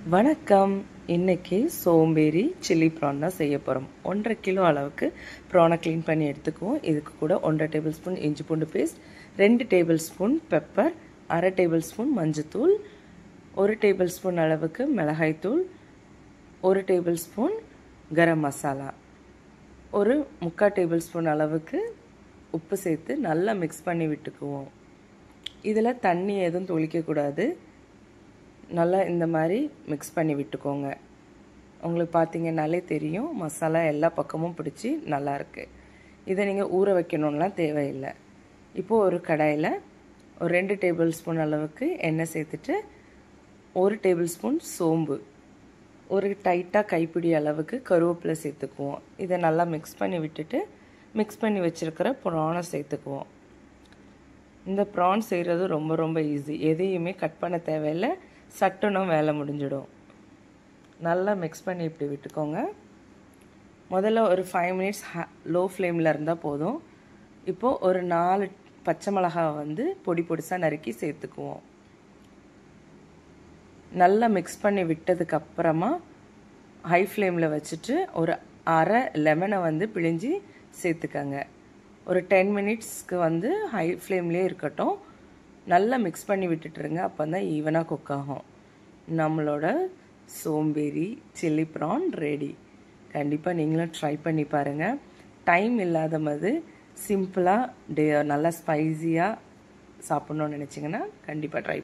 வணக்கம். இன்னைக்கு சோம்பேறி சில்லி ப்ரான் தான் செய்ய போகிறோம். 1.5 கிலோ அளவுக்கு ப்ரானை க்ளீன் பண்ணி எடுத்துக்குவோம். இதுக்கு கூட 1.5 டேபிள் ஸ்பூன் இஞ்சி பூண்டு paste, 2 tablespoon pepper, 1/2 tablespoon மஞ்சத்தூள், 1 டேபிள் ஸ்பூன் அளவுக்கு மிளகாய்த்தூள், 1 tablespoon garam masala, 1/4 tablespoon அளவுக்கு உப்பு சேர்த்து நல்லா மிக்ஸ் பண்ணி விட்டுக்குவோம். இதில் தண்ணி எதுவும் தொளிக்கக்கூடாது. நல்லா இந்த மாதிரி மிக்ஸ் பண்ணி விட்டுக்கோங்க. உங்களுக்கு பார்த்தீங்கன்னாலே தெரியும் மசாலா எல்லா பக்கமும் பிடிச்சி நல்லாயிருக்கு. இதை நீங்கள் ஊற வைக்கணும்லாம் தேவையில்லை. இப்போது ஒரு கடாயில் ஒரு 2 டேபிள் ஸ்பூன் அளவுக்கு எண்ணெய் சேர்த்துட்டு 1 டேபிள் ஸ்பூன் சோம்பு, ஒரு டைட்டாக கைப்பிடி அளவுக்கு கருவேப்பிலை சேர்த்துக்குவோம். இதை நல்லா மிக்ஸ் பண்ணி விட்டுட்டு மிக்ஸ் பண்ணி வச்சுருக்கிற ப்ரானை சேர்த்துக்குவோம். இந்த ப்ரான் செய்கிறது ரொம்ப ரொம்ப ஈஸி. எதையுமே கட் பண்ண தேவையில்லை. சட்டுனும் வேலை முடிஞ்சிடும். நல்லா மிக்ஸ் பண்ணி இப்படி விட்டுக்கோங்க. முதல்ல ஒரு 5 மினிட்ஸ் லோ ஃப்ளேமில் இருந்தால் போதும். இப்போது ஒரு 4 பச்சை மிளகாய் பொடி பொடிசாக நறுக்கி சேர்த்துக்குவோம். நல்லா மிக்ஸ் பண்ணி விட்டதுக்கப்புறமா ஹை ஃப்ளேமில் வச்சுட்டு ஒரு அரை லெமனை பிழிஞ்சு சேர்த்துக்கங்க. ஒரு 10 மினிட்ஸ்க்கு ஹை ஃப்ளேம்லேயே இருக்கட்டும். நல்லா மிக்ஸ் பண்ணி விட்டுட்டுருங்க. அப்போ தான் ஈவனாக குக் ஆகும். நம்மளோட சோம்பேறி சில்லி ப்ரான் ரெடி. கண்டிப்பாக நீங்களும் ட்ரை பண்ணி பாருங்கள். டைம் இல்லாத போது சிம்பிளாக நல்லா ஸ்பைஸியாக சாப்பிட்ணுன்னு நினச்சிங்கன்னா கண்டிப்பாக ட்ரை